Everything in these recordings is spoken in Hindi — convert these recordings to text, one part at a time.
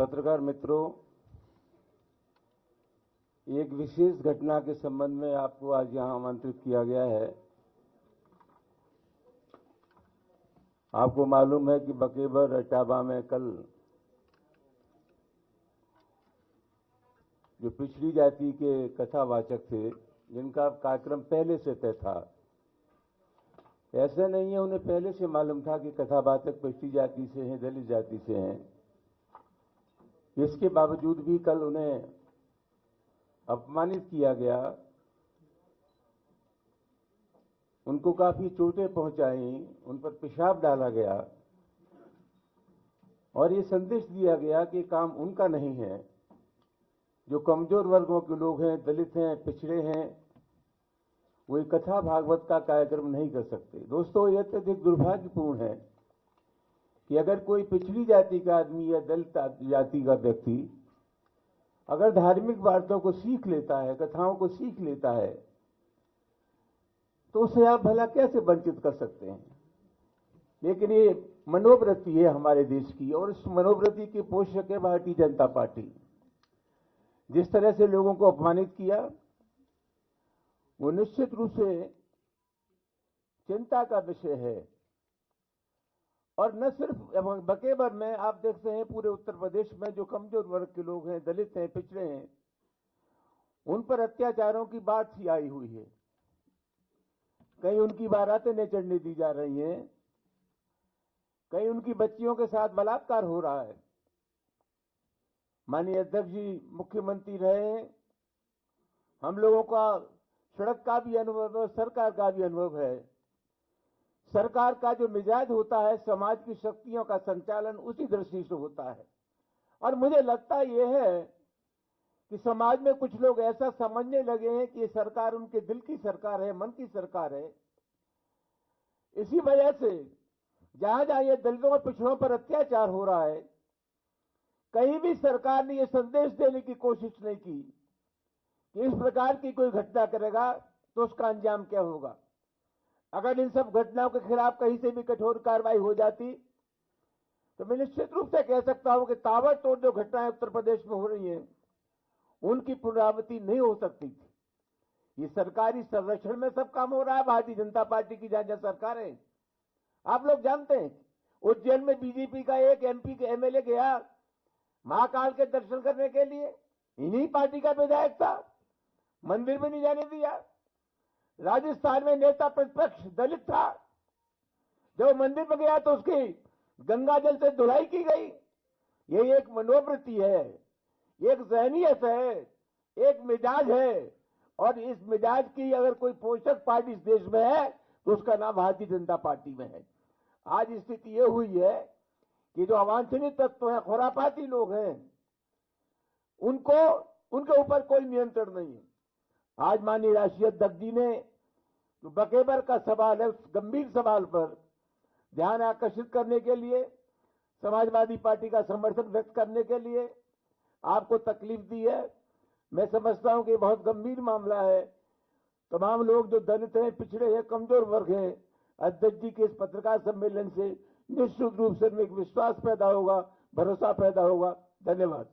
पत्रकार मित्रों, एक विशेष घटना के संबंध में आपको आज यहां आमंत्रित किया गया है। आपको मालूम है कि बकेबर इटावा में कल जो पिछड़ी जाति के कथावाचक थे, जिनका कार्यक्रम पहले से तय था, ऐसा नहीं है उन्हें पहले से मालूम था कि कथावाचक पिछड़ी जाति से हैं, दलित जाति से हैं। इसके बावजूद भी कल उन्हें अपमानित किया गया, उनको काफी चोटें पहुंचाई, उन पर पेशाब डाला गया और ये संदेश दिया गया कि काम उनका नहीं है। जो कमजोर वर्गों के लोग हैं, दलित हैं, पिछड़े हैं, वो कथा भागवत का कार्यक्रम नहीं कर सकते। दोस्तों, यह अत्यधिक दुर्भाग्यपूर्ण है कि अगर कोई पिछड़ी जाति का आदमी या दलित जाति का व्यक्ति अगर धार्मिक वार्ताओं को सीख लेता है, कथाओं को सीख लेता है, तो उसे आप भला कैसे वंचित कर सकते हैं। लेकिन ये मनोवृत्ति है हमारे देश की, और इस मनोवृत्ति के पोषक है भारतीय जनता पार्टी। जिस तरह से लोगों को अपमानित किया, वो निश्चित रूप से चिंता का विषय है। और न सिर्फ बकेबर में, आप देखते हैं पूरे उत्तर प्रदेश में जो कमजोर वर्ग के लोग हैं, दलित हैं, पिछड़े हैं, उन पर अत्याचारों की बात ही आई हुई है। कहीं उनकी बारातें नहीं चढ़ने दी जा रही हैं, कहीं उनकी बच्चियों के साथ बलात्कार हो रहा है। माननीय अध्यक्ष जी मुख्यमंत्री रहे, हम लोगों का सड़क का भी अनुभव है, सरकार का भी अनुभव है। सरकार का जो मिजाज होता है, समाज की शक्तियों का संचालन उसी दृष्टि से होता है। और मुझे लगता यह है कि समाज में कुछ लोग ऐसा समझने लगे हैं कि ये सरकार उनके दिल की सरकार है, मन की सरकार है। इसी वजह से जहां जहां ये दलितों और पिछड़ों पर अत्याचार हो रहा है, कहीं भी सरकार ने यह संदेश देने की कोशिश नहीं की कि इस प्रकार की कोई घटना करेगा तो उसका अंजाम क्या होगा। अगर इन सब घटनाओं के खिलाफ कहीं से भी कठोर कार्रवाई हो जाती तो मैं निश्चित रूप से कह सकता हूं कि ताबड़तोड़ जो घटनाएं उत्तर प्रदेश में हो रही हैं, उनकी पुनरावृत्ति नहीं हो सकती थी। ये सरकारी संरक्षण में सब काम हो रहा है भारतीय जनता पार्टी की जहां जहां सरकार है। आप लोग जानते हैं, उज्जैन में बीजेपी का एक एमपी के एमएलए गया महाकाल के दर्शन करने के लिए, इन्हीं पार्टी का विधायक था, मंदिर में नहीं जाने दिया। राजस्थान में नेता प्रतिपक्ष दलित था, जब मंदिर में गया तो उसकी गंगा जल से धुलाई की गई। ये एक मनोवृत्ति है, एक ज़हनियत है, एक मिजाज है, और इस मिजाज की अगर कोई पोषक पार्टी इस देश में है तो उसका नाम भारतीय जनता पार्टी में है। आज स्थिति ये हुई है कि जो अवांछनीय तत्व हैं, खुरापाती लोग हैं, उनके ऊपर कोई नियंत्रण नहीं है। आज माननीय राष्ट्रीय अध्यक्ष जी ने जो बकेबर का सवाल है, उस गंभीर सवाल पर ध्यान आकर्षित करने के लिए, समाजवादी पार्टी का समर्थन व्यक्त करने के लिए आपको तकलीफ दी है। मैं समझता हूं कि बहुत गंभीर मामला है। तमाम लोग जो दलित हैं, पिछड़े हैं, कमजोर वर्ग हैं, अध्यक्ष जी के इस पत्रकार सम्मेलन से निश्चित रूप से एक विश्वास पैदा होगा, भरोसा पैदा होगा। धन्यवाद।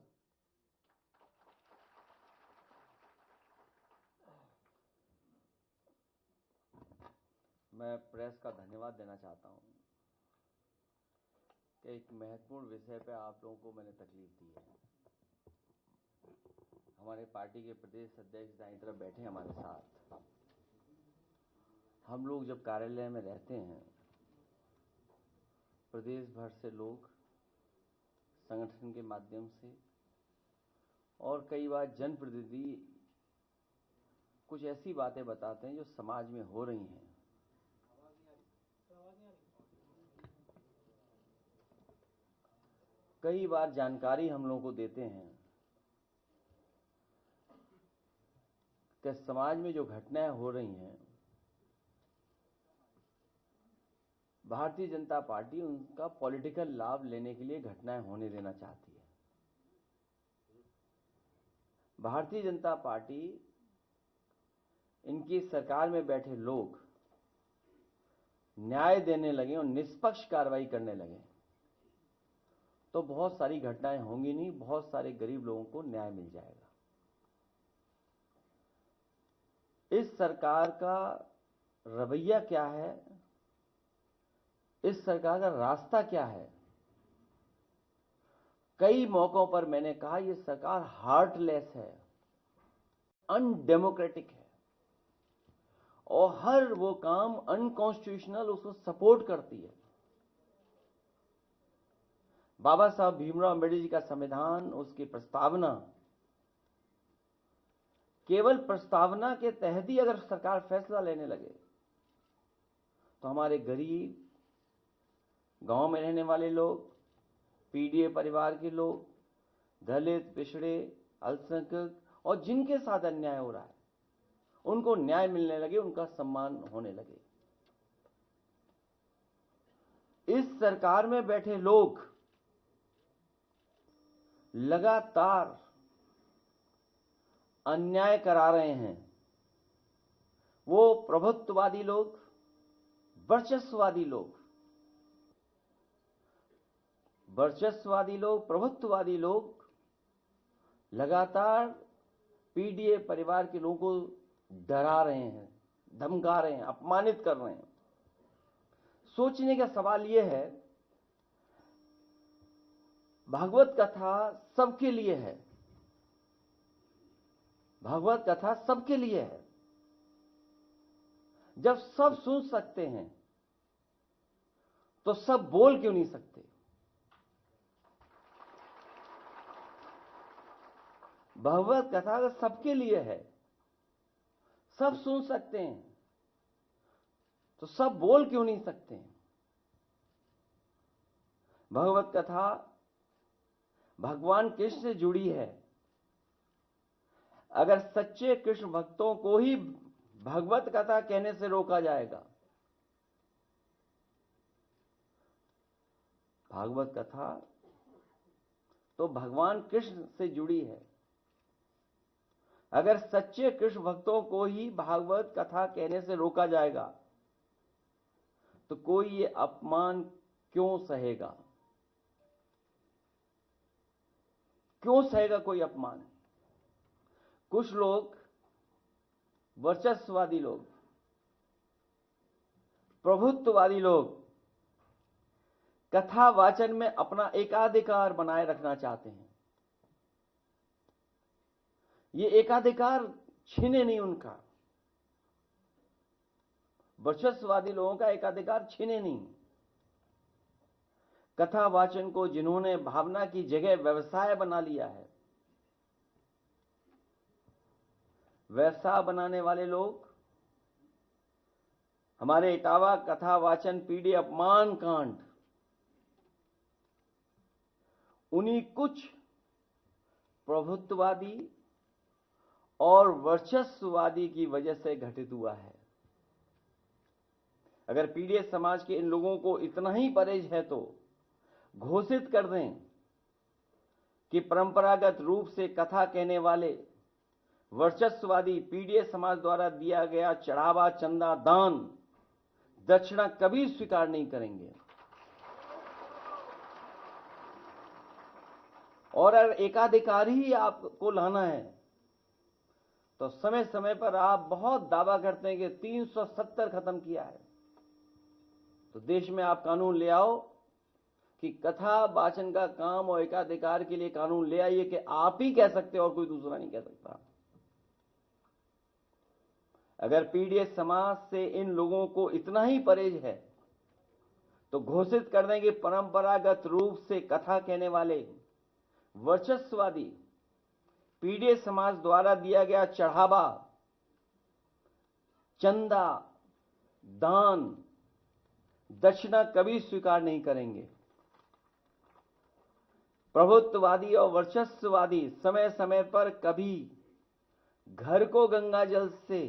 मैं प्रेस का धन्यवाद देना चाहता हूं कि एक महत्वपूर्ण विषय पे आप लोगों को मैंने तकलीफ दी है। हमारे पार्टी के प्रदेश अध्यक्ष दाईं तरफ बैठे हमारे साथ। हम लोग जब कार्यालय में रहते हैं, प्रदेश भर से लोग संगठन के माध्यम से और कई बार जनप्रतिनिधि कुछ ऐसी बातें बताते हैं जो समाज में हो रही हैं। कई बार जानकारी हम लोगों को देते हैं कि समाज में जो घटनाएं हो रही हैं, भारतीय जनता पार्टी उनका पॉलिटिकल लाभ लेने के लिए घटनाएं होने देना चाहती है। भारतीय जनता पार्टी, इनकी सरकार में बैठे लोग न्याय देने लगे और निष्पक्ष कार्रवाई करने लगे, तो बहुत सारी घटनाएं होंगी नहीं, बहुत सारे गरीब लोगों को न्याय मिल जाएगा। इस सरकार का रवैया क्या है, इस सरकार का रास्ता क्या है? कई मौकों पर मैंने कहा यह सरकार हार्टलेस है, अनडेमोक्रेटिक है और हर वो काम अनकॉन्स्टिट्यूशनल उसको सपोर्ट करती है। बाबा साहब भीमराव अम्बेडकर जी का संविधान, उसकी प्रस्तावना, केवल प्रस्तावना के तहत ही अगर सरकार फैसला लेने लगे तो हमारे गरीब, गांव में रहने वाले लोग, पीडीए परिवार के लोग, दलित, पिछड़े, अल्पसंख्यक और जिनके साथ अन्याय हो रहा है उनको न्याय मिलने लगे, उनका सम्मान होने लगे। इस सरकार में बैठे लोग लगातार अन्याय करा रहे हैं। वो प्रभुत्ववादी लोग, वर्चस्ववादी लोग, प्रभुत्ववादी लोग लगातार पीडीए परिवार के लोगों को डरा रहे हैं, धमका रहे हैं, अपमानित कर रहे हैं। सोचने का सवाल यह है, भागवत कथा सबके लिए है, भागवत कथा सबके लिए है। जब सब सुन सकते हैं तो सब बोल क्यों नहीं सकते? भागवत कथा अगर सबके लिए है, सब सुन सकते हैं, तो सब बोल क्यों नहीं सकते हैं? भगवत कथा भगवान कृष्ण से जुड़ी है। अगर सच्चे कृष्ण भक्तों को ही भगवत कथा कहने से रोका जाएगा, भागवत कथा तो भगवान कृष्ण से जुड़ी है। अगर सच्चे कृष्ण भक्तों को ही भागवत कथा कहने से रोका जाएगा तो कोई ये अपमान क्यों सहेगा? क्यों सहेगा कोई अपमान? कुछ लोग, वर्चस्ववादी लोग, प्रभुत्ववादी लोग कथा वाचन में अपना एकाधिकार बनाए रखना चाहते हैं। ये एकाधिकार छीने नहीं उनका, वर्चस्ववादी लोगों का एकाधिकार छीने नहीं। कथा वाचन को जिन्होंने भावना की जगह व्यवसाय बना लिया है, व्यवसाय बनाने वाले लोग हमारे इटावा कथा वाचन पीडी अपमान कांड उन्हीं कुछ प्रभुत्ववादी और वर्चस्ववादी की वजह से घटित हुआ है। अगर पीडीए समाज के इन लोगों को इतना ही परहेज है तो घोषित कर दें कि परंपरागत रूप से कथा कहने वाले वर्चस्ववादी पीडीए समाज द्वारा दिया गया चढ़ावा, चंदा, दान, दक्षिणा कभी स्वीकार नहीं करेंगे। और अगर एकाधिकार ही आपको लाना है तो समय समय पर आप बहुत दावा करते हैं कि 370 खत्म किया है, तो देश में आप कानून ले आओ कि कथा वाचन का काम और एकाधिकार के लिए कानून ले आइए कि आप ही कह सकते हो और कोई दूसरा नहीं कह सकता। अगर पीडीए समाज से इन लोगों को इतना ही परहेज है तो घोषित कर दें कि परंपरागत रूप से कथा कहने वाले वर्चस्ववादी पीडीए समाज द्वारा दिया गया चढ़ावा, चंदा, दान, दक्षिणा कभी स्वीकार नहीं करेंगे। प्रभुत्ववादी और वर्चस्ववादी समय समय पर कभी घर को गंगा जल से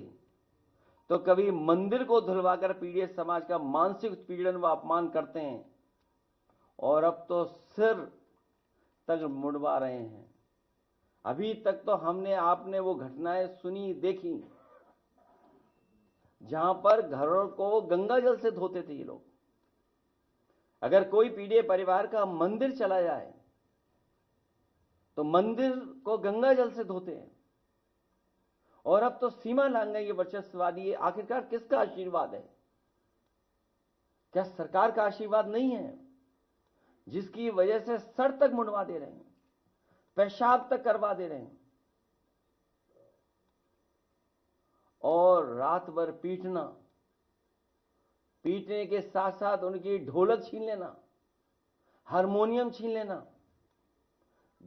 तो कभी मंदिर को धुलवाकर पीडीए समाज का मानसिक उत्पीड़न व अपमान करते हैं और अब तो सिर तक मुड़वा रहे हैं। अभी तक तो हमने आपने वो घटनाएं सुनी, देखी, जहां पर घरों को गंगा जल से धोते थे ये लोग। अगर कोई पीड़ित परिवार का मंदिर चला जाए तो मंदिर को गंगा जल से धोते हैं, और अब तो सीमा लांघ गई ये वर्चस्ववादी। आखिरकार किसका आशीर्वाद है? क्या सरकार का आशीर्वाद नहीं है, जिसकी वजह से सर तक मुंडवा दे रहे हैं, पेशाब तक करवा दे रहे हैं, और रात भर पीटने के साथ साथ उनकी ढोलक छीन लेना, हारमोनियम छीन लेना,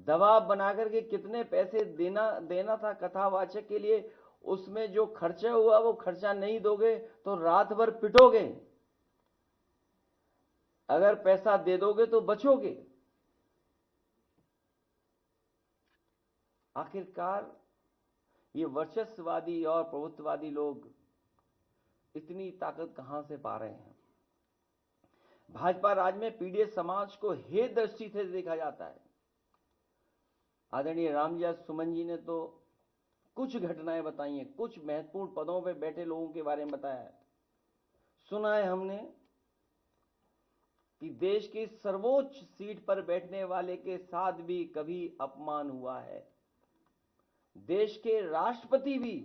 दबाव बनाकर के कितने पैसे देना था कथावाचक के लिए, उसमें जो खर्चा हुआ वो खर्चा नहीं दोगे तो रात भर पिटोगे, अगर पैसा दे दोगे तो बचोगे। आखिरकार ये वर्चस्ववादी और प्रभुत्ववादी लोग इतनी ताकत कहां से पा रहे हैं? भाजपा राज में पीड़ित समाज को हे दृष्टि से देखा जाता है। आदरणीय रामविलास सुमन जी ने तो कुछ घटनाएं बताई हैं, कुछ महत्वपूर्ण पदों पर बैठे लोगों के बारे में बताया है। सुना है हमने कि देश की सर्वोच्च सीट पर बैठने वाले के साथ भी कभी अपमान हुआ है। देश के राष्ट्रपति भी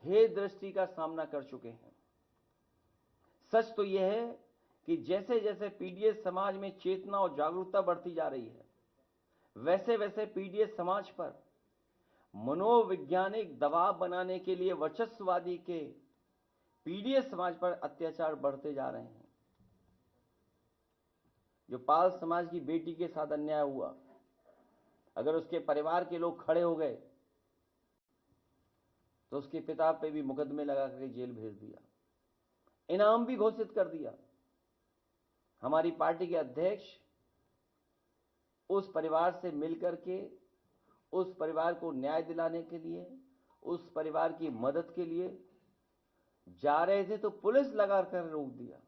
हे दृष्टि का सामना कर चुके हैं। सच तो यह है कि जैसे जैसे पीड़ित समाज में चेतना और जागरूकता बढ़ती जा रही है, वैसे वैसे पीड़ित समाज पर मनोवैज्ञानिक दबाव बनाने के लिए वर्चस्ववादी के पीड़ित समाज पर अत्याचार बढ़ते जा रहे हैं। जो पाल समाज की बेटी के साथ अन्याय हुआ, अगर उसके परिवार के लोग खड़े हो गए तो उसके पिता पे भी मुकदमे लगा करके जेल भेज दिया, इनाम भी घोषित कर दिया। हमारी पार्टी के अध्यक्ष उस परिवार से मिलकर के उस परिवार को न्याय दिलाने के लिए, उस परिवार की मदद के लिए जा रहे थे तो पुलिस लगाकर रोक दिया।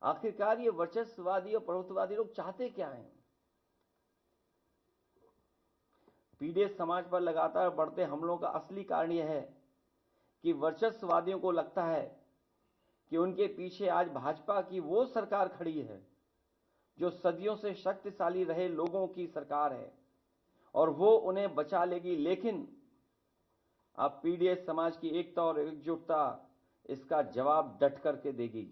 आखिरकार ये वर्चस्ववादी और प्रभुत्ववादी लोग चाहते क्या हैं? पीड़ित समाज पर लगातार बढ़ते हमलों का असली कारण यह है कि वर्चस्ववादियों को लगता है कि उनके पीछे आज भाजपा की वो सरकार खड़ी है जो सदियों से शक्तिशाली रहे लोगों की सरकार है, और वो उन्हें बचा लेगी। लेकिन अब पीड़ित समाज की एकता और एकजुटता इसका जवाब डट करके देगी।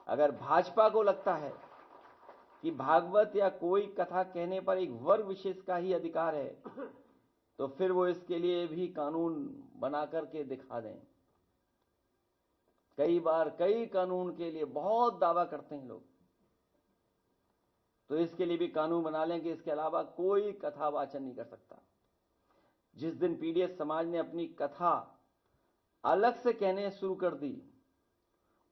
अगर भाजपा को लगता है कि भागवत या कोई कथा कहने पर एक वर्ग विशेष का ही अधिकार है, तो फिर वो इसके लिए भी कानून बना करके दिखा दें। कई बार कई कानून के लिए बहुत दावा करते हैं लोग, तो इसके लिए भी कानून बना लें कि इसके अलावा कोई कथा वाचन नहीं कर सकता। जिस दिन पीड़ित समाज ने अपनी कथा अलग से कहने शुरू कर दी,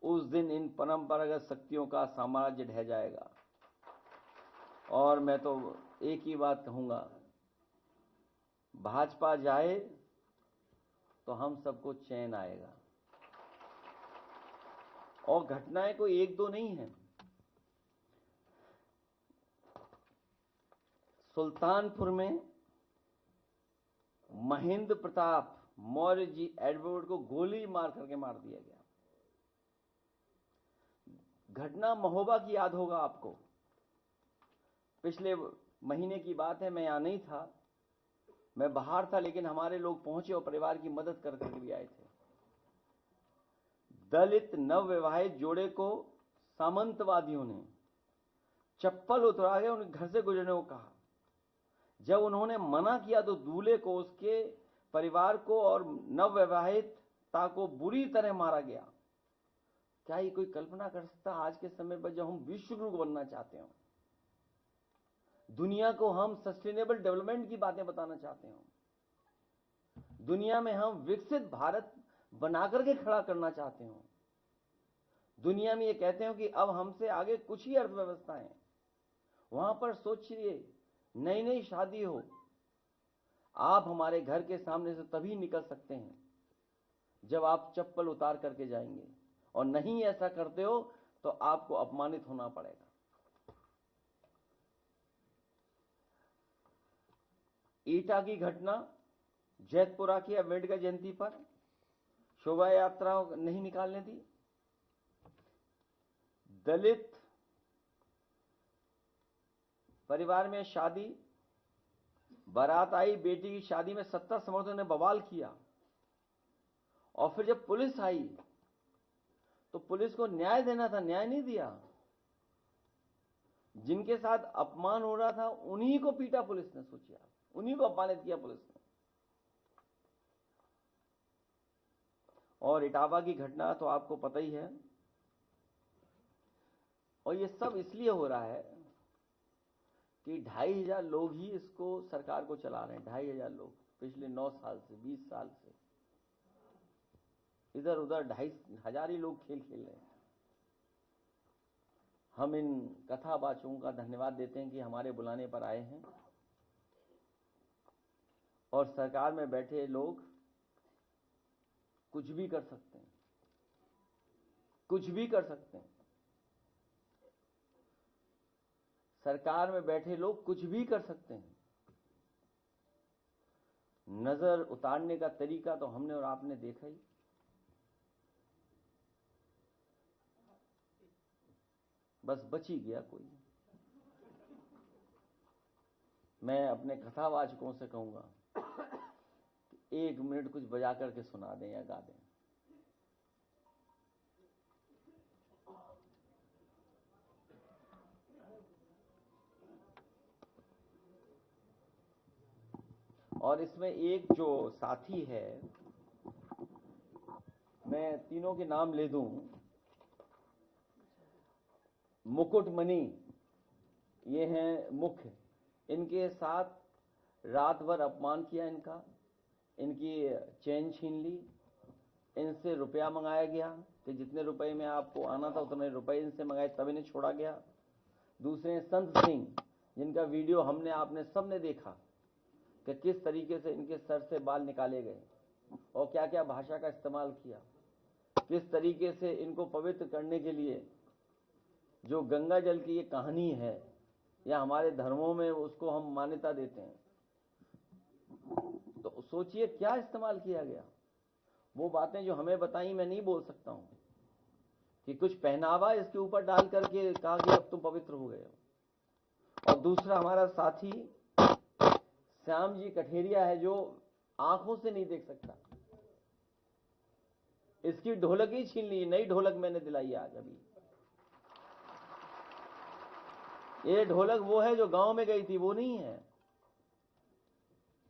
उस दिन इन परंपरागत शक्तियों का साम्राज्य ढह जाएगा। और मैं तो एक ही बात कहूंगा, भाजपा जाए तो हम सबको चैन आएगा। और घटनाएं कोई एक दो नहीं है। सुल्तानपुर में महेंद्र प्रताप मौर्य जी एडवर्ड को गोली मार करके मार दिया गया। घटना महोबा की याद होगा आपको। पिछले महीने की बात है, मैं यहां नहीं था, मैं बाहर था, लेकिन हमारे लोग पहुंचे और परिवार की मदद करके भी आए थे। दलित नवविवाहित जोड़े को सामंतवादियों ने चप्पल उतरा के उनके घर से गुजरने को कहा। जब उन्होंने मना किया तो दूल्हे को, उसके परिवार को और नवविवाहिता को बुरी तरह मारा गया। क्या ये कोई कल्पना कर सकता आज के समय पर, जब हम विश्व गुरु बनना चाहते हो, दुनिया को हम सस्टेनेबल डेवलपमेंट की बातें बताना चाहते हो, दुनिया में हम विकसित भारत बनाकर के खड़ा करना चाहते हो, दुनिया में ये कहते हो कि अब हमसे आगे कुछ ही अर्थव्यवस्था है, वहां पर सोचिए नई नई शादी हो, आप हमारे घर के सामने से तभी निकल सकते हैं जब आप चप्पल उतार करके जाएंगे, और नहीं ऐसा करते हो तो आपको अपमानित होना पड़ेगा। ईटा की घटना, जैतपुरा की अम्बेडकर जयंती पर शोभा यात्रा नहीं निकालने दी, दलित परिवार में शादी, बारात आई, बेटी की शादी में सत्ता समर्थकों ने बवाल किया, और फिर जब पुलिस आई तो पुलिस को न्याय देना था, न्याय नहीं दिया। जिनके साथ अपमान हो रहा था उन्हीं को पीटा पुलिस ने, सोचिए आप, उन्हीं को अपमानित किया पुलिस ने। और इटावा की घटना तो आपको पता ही है, और ये सब इसलिए हो रहा है कि 2,500 लोग ही इसको सरकार को चला रहे हैं। 2,500 लोग पिछले 9 साल से, 20 साल से इधर उधर 2,500 ही लोग खेल खेल रहे हैं। हम इन कथावाचकों का धन्यवाद देते हैं कि हमारे बुलाने पर आए हैं, और सरकार में बैठे लोग कुछ भी कर सकते हैं, कुछ भी कर सकते हैं। सरकार में बैठे लोग कुछ भी कर सकते हैं। नजर उतारने का तरीका तो हमने और आपने देखा ही। बस बच ही गया कोई। मैं अपने कथावाचकों से कहूंगा कि 1 मिनट कुछ बजा करके सुना दें या गा दें। और इसमें एक जो साथी है, मैं तीनों के नाम ले दूं। मुकुटमणि, ये हैं मुख्य, इनके साथ रात भर अपमान किया इनका, इनकी चैन छीन ली, इनसे रुपया मंगाया गया कि जितने रुपए में आपको आना था उतने रुपए इनसे मंगाए, तब इन्हें छोड़ा गया। दूसरे संत सिंह, जिनका वीडियो हमने आपने सबने देखा कि किस तरीके से इनके सर से बाल निकाले गए और क्या क्या भाषा का इस्तेमाल किया, किस तरीके से इनको पवित्र करने के लिए जो गंगा जल की ये कहानी है, या हमारे धर्मों में उसको हम मान्यता देते हैं, तो सोचिए क्या इस्तेमाल किया गया। वो बातें जो हमें बताई मैं नहीं बोल सकता हूं, कि कुछ पहनावा इसके ऊपर डाल करके कहा कि अब तुम पवित्र हो गए हो। और दूसरा हमारा साथी श्याम जी कठेरिया है, जो आंखों से नहीं देख सकता, इसकी ढोलक ही छीन ली। नई ढोलक मैंने दिलाई आज अभी। ये ढोलक वो है जो गांव में गई थी, वो नहीं है।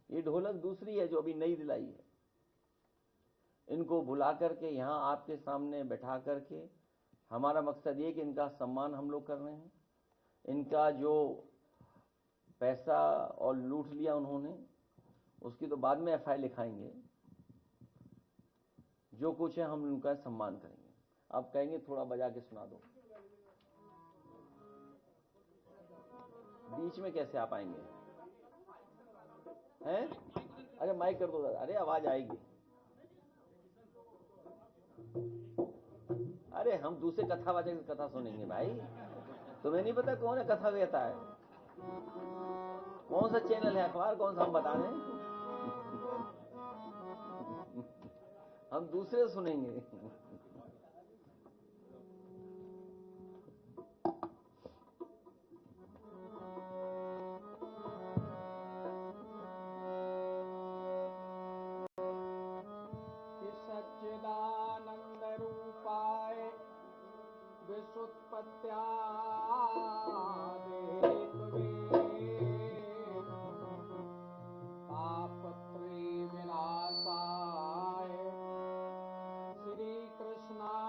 ये ढोलक दूसरी है जो अभी नई दिलाई है। इनको बुला करके यहां आपके सामने बैठा करके हमारा मकसद ये कि इनका सम्मान हम लोग कर रहे हैं। इनका जो पैसा और लूट लिया उन्होंने, उसकी तो बाद में एफआईआर लिखाएंगे। जो कुछ है हम उनका सम्मान करेंगे। आप कहेंगे थोड़ा बजा के सुना दो, बीच में कैसे आप आएंगे? हैं? अरे माइक कर दो दादा, अरे आवाज आएगी। अरे हम दूसरे कथावाचक की कथा सुनेंगे भाई। तुम्हें नहीं पता कौन है कथा कहता है? कौन सा चैनल है, अखबार कौन सा, हम बता दें। हम दूसरे सुनेंगे। सच्चिदानंद रूपाय विश्वोत्पत्त्यादिहेतवे